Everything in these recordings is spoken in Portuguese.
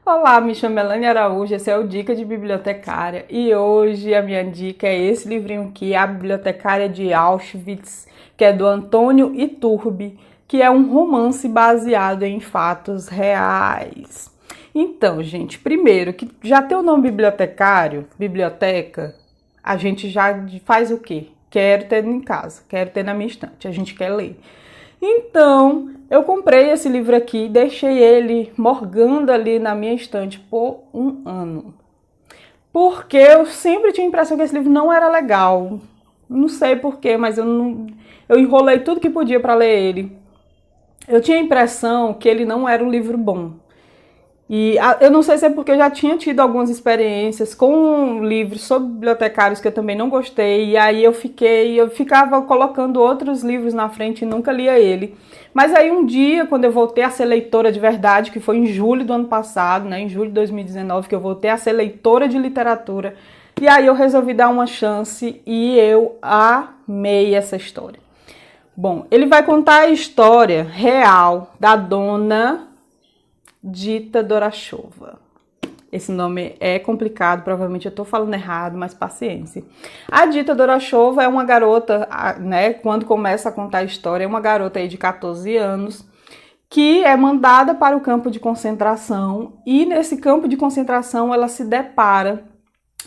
Olá, me chamo Melanie Araújo, esse é o Dica de Bibliotecária e hoje a minha dica é esse livrinho aqui, A Bibliotecária de Auschwitz, que é do Antônio Iturbe, que é um romance baseado em fatos reais. Então, gente, primeiro, que já tem o nome bibliotecário, biblioteca, a gente já faz o quê? Quero ter em casa, quero ter na minha estante, a gente quer ler. Então, eu comprei esse livro aqui e deixei ele morgando ali na minha estante por um ano. Porque eu sempre tinha a impressão que esse livro não era legal. Não sei porquê, mas eu enrolei tudo que podia para ler ele. Eu tinha a impressão que ele não era um livro bom. E eu não sei se é porque eu já tinha tido algumas experiências com livros sobre bibliotecários que eu também não gostei, e aí eu ficava colocando outros livros na frente e nunca lia ele. Mas aí um dia, quando eu voltei a ser leitora de verdade, que foi em julho do ano passado, né, em julho de 2019, que eu voltei a ser leitora de literatura, e aí eu resolvi dar uma chance e eu amei essa história. Bom, ele vai contar a história real da dona Dita Dorachova. Esse nome é complicado, provavelmente eu tô falando errado, mas paciência. A Dita Dorachova é uma garota, né, quando começa a contar a história, é uma garota aí de 14 anos, que é mandada para o campo de concentração, e nesse campo de concentração ela se depara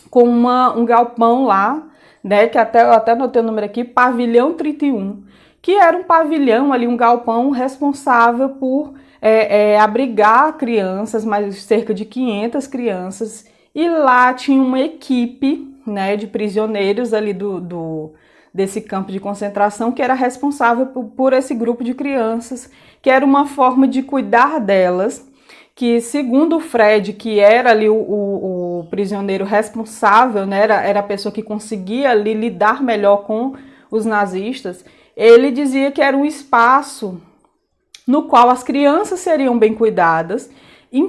com um galpão lá, né, que eu até anotei o número aqui, Pavilhão 31, que era um pavilhão ali, um galpão responsável por abrigar crianças, mais cerca de 500 crianças, e lá tinha uma equipe, né, de prisioneiros ali desse campo de concentração que era responsável por esse grupo de crianças, que era uma forma de cuidar delas, que segundo o Fred, que era ali o prisioneiro responsável, né, era a pessoa que conseguia ali lidar melhor com os nazistas, ele dizia que era um espaço no qual as crianças seriam bem cuidadas e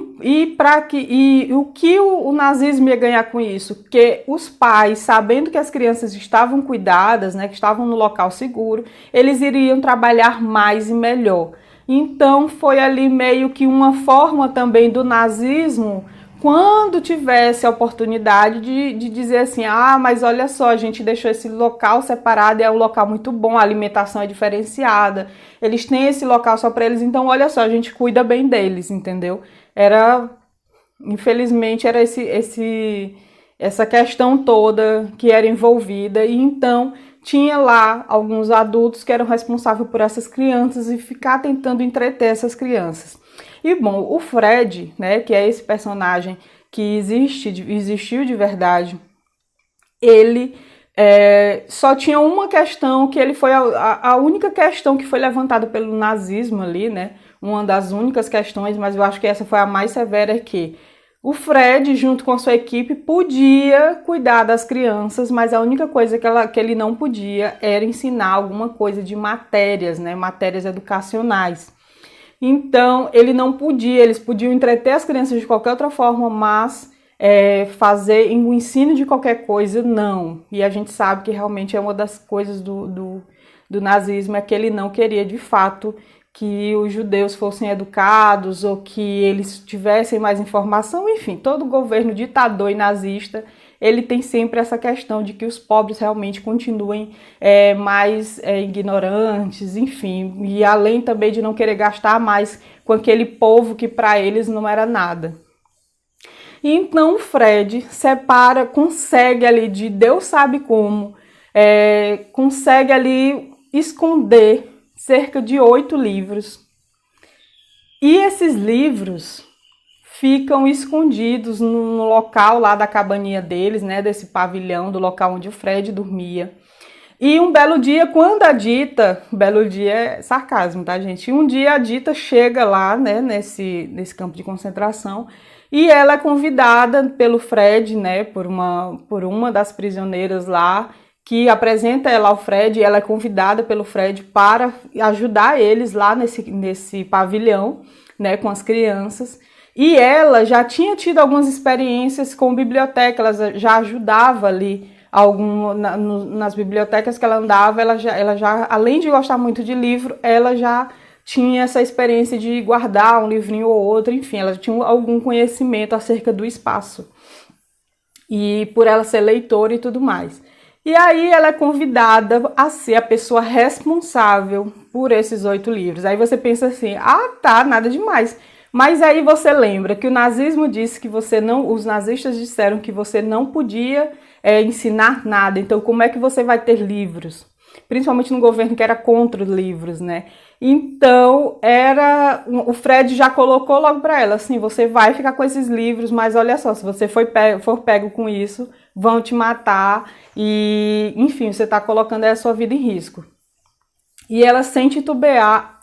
o que o nazismo ia ganhar com isso? Que os pais, sabendo que as crianças estavam cuidadas, né, que estavam no local seguro, eles iriam trabalhar mais e melhor. Então foi ali meio que uma forma também do nazismo, quando tivesse a oportunidade de dizer assim, mas olha só, a gente deixou esse local separado, é um local muito bom, a alimentação é diferenciada, eles têm esse local só para eles, então olha só, a gente cuida bem deles, entendeu? Infelizmente, era essa questão toda que era envolvida, e então tinha lá alguns adultos que eram responsáveis por essas crianças e ficar tentando entreter essas crianças. E bom, o Fred, né, que é esse personagem que existiu de verdade, ele só tinha uma questão, que ele foi a única questão que foi levantada pelo nazismo ali, né, uma das únicas questões, mas eu acho que essa foi a mais severa, é que o Fred, junto com a sua equipe, podia cuidar das crianças, mas a única coisa que ele não podia era ensinar alguma coisa de matérias, né, matérias educacionais. Então, ele não podia, eles podiam entreter as crianças de qualquer outra forma, mas fazer o ensino de qualquer coisa, não. E a gente sabe que realmente é uma das coisas do nazismo, é que ele não queria, de fato, que os judeus fossem educados ou que eles tivessem mais informação. Enfim, todo governo ditador e nazista, ele tem sempre essa questão de que os pobres realmente continuem mais ignorantes, enfim, e além também de não querer gastar mais com aquele povo que para eles não era nada. E então o Fred consegue ali, de Deus sabe como, consegue ali esconder cerca de 8 livros. E esses livros ficam escondidos no local lá da cabaninha deles, né, desse pavilhão, do local onde o Fred dormia. E um belo dia, quando a Dita, belo dia é sarcasmo, tá, gente? Um dia a Dita chega lá, né, nesse campo de concentração, e ela é convidada pelo Fred, né, por uma das prisioneiras lá, que apresenta ela ao Fred, e ela é convidada pelo Fred para ajudar eles lá nesse pavilhão, né, com as crianças. E ela já tinha tido algumas experiências com biblioteca, ela já ajudava ali nas bibliotecas que ela andava, ela já, além de gostar muito de livro, ela já tinha essa experiência de guardar um livrinho ou outro, enfim, ela tinha algum conhecimento acerca do espaço. E por ela ser leitora e tudo mais. E aí ela é convidada a ser a pessoa responsável por esses 8 livros. Aí você pensa assim, tá, nada demais. Mas aí você lembra que o nazismo disse que os nazistas disseram que você não podia ensinar nada. Então como é que você vai ter livros? Principalmente no governo que era contra os livros, né? Então, o Fred já colocou logo para ela, assim, você vai ficar com esses livros, mas olha só, se você for pego com isso, vão te matar e, enfim, você está colocando a sua vida em risco. E ela, sem titubear,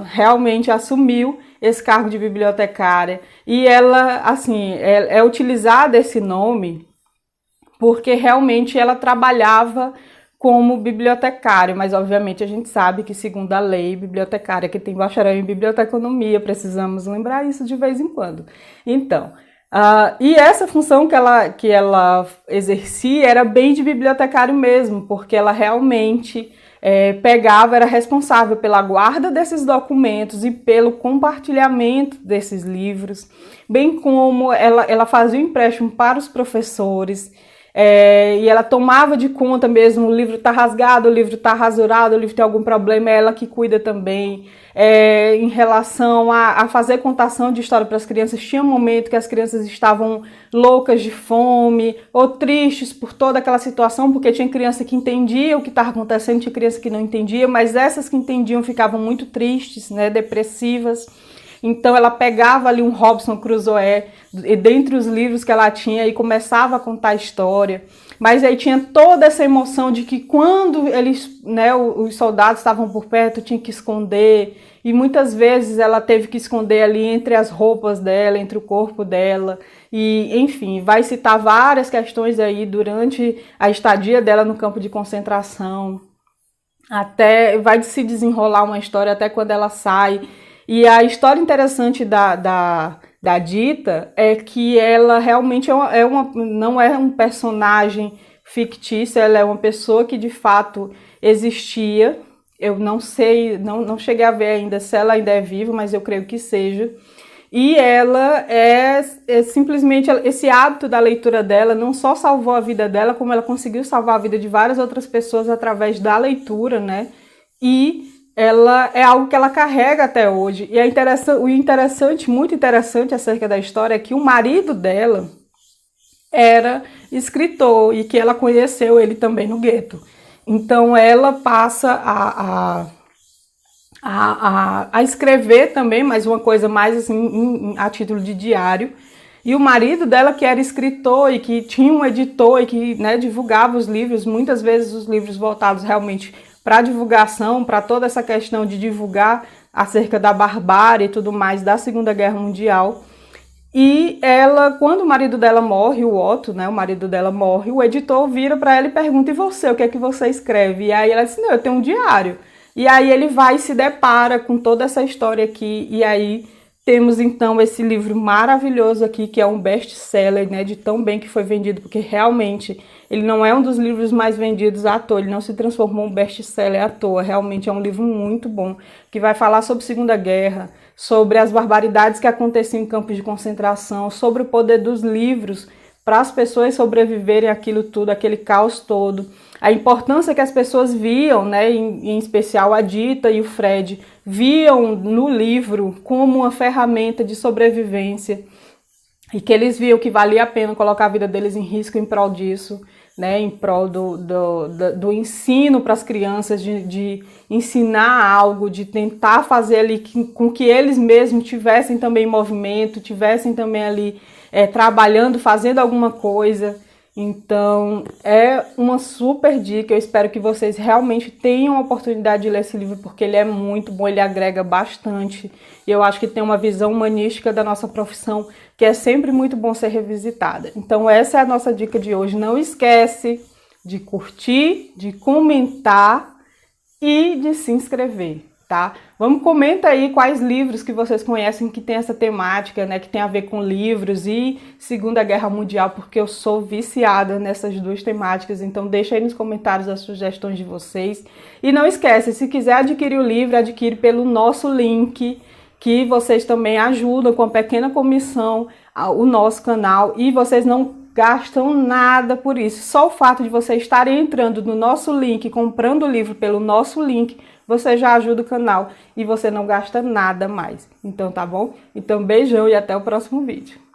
realmente assumiu esse cargo de bibliotecária. E ela, assim, é utilizada esse nome porque realmente ela trabalhava como bibliotecário, mas obviamente a gente sabe que, segundo a lei, bibliotecária que tem bacharel em biblioteconomia, precisamos lembrar isso de vez em quando. Então, e essa função que ela exercia era bem de bibliotecário mesmo, porque ela realmente era responsável pela guarda desses documentos e pelo compartilhamento desses livros, bem como ela fazia o empréstimo para os professores. E ela tomava de conta mesmo, o livro está rasgado, o livro está rasurado, o livro tem algum problema, é ela que cuida também. Em relação a fazer contação de história para as crianças, tinha um momento que as crianças estavam loucas de fome ou tristes por toda aquela situação, porque tinha criança que entendia o que estava acontecendo, tinha criança que não entendia, mas essas que entendiam ficavam muito tristes, né, depressivas. Então ela pegava ali um Robinson Crusoe dentre os livros que ela tinha e começava a contar a história. Mas aí tinha toda essa emoção de que quando os soldados estavam por perto, tinha que esconder. E muitas vezes ela teve que esconder ali entre as roupas dela, entre o corpo dela. E, enfim, vai citar várias questões aí durante a estadia dela no campo de concentração. Até vai se desenrolar uma história até quando ela sai. E a história interessante da Dita é que ela realmente não é um personagem fictício, ela é uma pessoa que de fato existia. Eu não sei, não cheguei a ver ainda se ela ainda é viva, mas eu creio que seja. E ela simplesmente, esse hábito da leitura dela não só salvou a vida dela, como ela conseguiu salvar a vida de várias outras pessoas através da leitura, né? E ela é algo que ela carrega até hoje. E muito interessante acerca da história é que o marido dela era escritor e que ela conheceu ele também no gueto. Então ela passa a escrever também, mas uma coisa mais assim, a título de diário. E o marido dela, que era escritor e que tinha um editor e que, né, divulgava os livros, muitas vezes os livros voltados realmente para divulgação, para toda essa questão de divulgar acerca da barbárie e tudo mais da Segunda Guerra Mundial. E ela, quando o marido dela morre, o Otto, né, o marido dela morre, o editor vira para ela e pergunta: e você, o que é que você escreve? E aí ela diz: não, eu tenho um diário. E aí ele vai e se depara com toda essa história aqui, e aí temos então esse livro maravilhoso aqui, que é um best-seller, né, de tão bem que foi vendido, porque realmente ele não é um dos livros mais vendidos à toa, ele não se transformou em um best-seller à toa, realmente é um livro muito bom, que vai falar sobre a Segunda Guerra, sobre as barbaridades que aconteciam em campos de concentração, sobre o poder dos livros para as pessoas sobreviverem àquilo tudo, aquele caos todo, a importância que as pessoas viam, né, em especial a Dita e o Fred, viam no livro como uma ferramenta de sobrevivência e que eles viam que valia a pena colocar a vida deles em risco em prol disso, né, em prol do ensino para as crianças, de ensinar algo, de tentar fazer ali com que eles mesmos tivessem também movimento, tivessem também ali trabalhando, fazendo alguma coisa. Então, é uma super dica, eu espero que vocês realmente tenham a oportunidade de ler esse livro, porque ele é muito bom, ele agrega bastante, e eu acho que tem uma visão humanística da nossa profissão, que é sempre muito bom ser revisitada. Então, essa é a nossa dica de hoje. Não esquece de curtir, de comentar e de se inscrever. tá? Comenta aí quais livros que vocês conhecem que tem essa temática, né, que tem a ver com livros e Segunda Guerra Mundial, porque eu sou viciada nessas duas temáticas, então deixa aí nos comentários as sugestões de vocês. E não esquece, se quiser adquirir o livro, adquire pelo nosso link, que vocês também ajudam com a pequena comissão o nosso canal e vocês não gastam nada por isso. Só o fato de vocês estarem entrando no nosso link, comprando o livro pelo nosso link, você já ajuda o canal e você não gasta nada mais. Então tá bom? Então beijão e até o próximo vídeo.